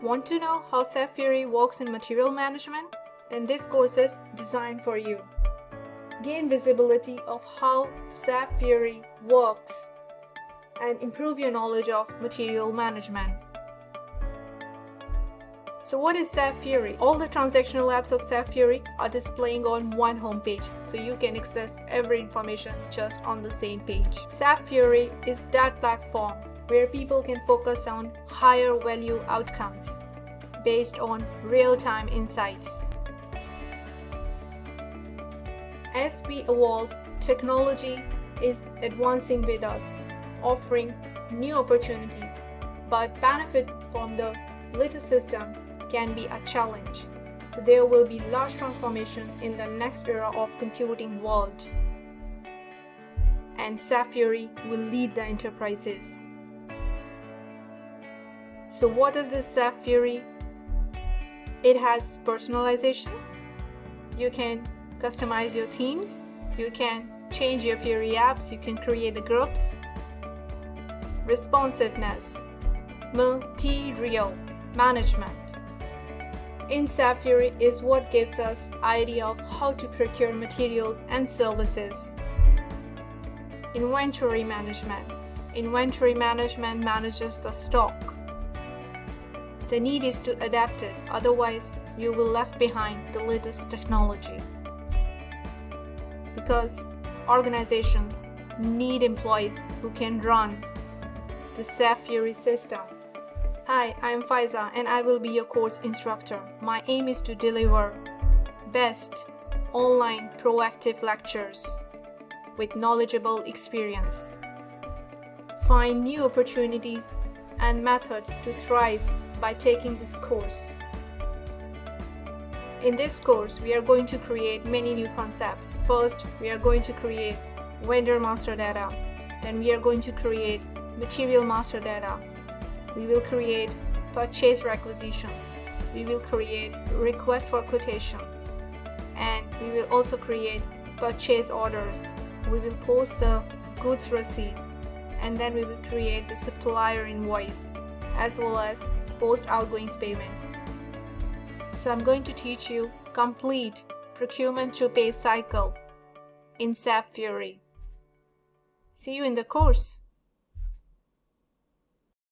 Want to know how SAP Fiori works in material management? Then this course is designed for you. Gain visibility of how SAP Fiori works and improve your knowledge of material management. So what is SAP Fiori? All the transactional apps of SAP Fiori are displaying on one homepage, so you can access every information just on the same page. SAP Fiori is that platform where people can focus on higher value outcomes based on real-time insights. As we evolve, technology is advancing with us, offering new opportunities, but benefit from the latest system can be a challenge. So there will be large transformation in the next era of computing world. And SAP Fiori will lead the enterprises. So what is this SAP Fiori? It has personalization. You can customize your themes. You can change your Fiori apps. You can create the groups. Responsiveness. Material management in SAP Fiori is what gives us idea of how to procure materials and services. Inventory management. Inventory management manages the stock. The need is to adapt it, otherwise you will left behind the latest technology. Because organizations need employees who can run the SAP Fiori system. Hi, I am Faiza and I will be your course instructor. My aim is to deliver best online proactive lectures with knowledgeable experience. Find new opportunities and methods to thrive by taking this course. In this course, we are going to create many new concepts. First, we are going to create vendor master data. Then we are going to create material master data. We will create purchase requisitions. We will create requests for quotations. And we will also create purchase orders. We will post the goods receipt. And then we will create the supplier invoice as well as post outgoing payments. So I'm going to teach you complete procurement to pay cycle in SAP Fiori. See you in the course.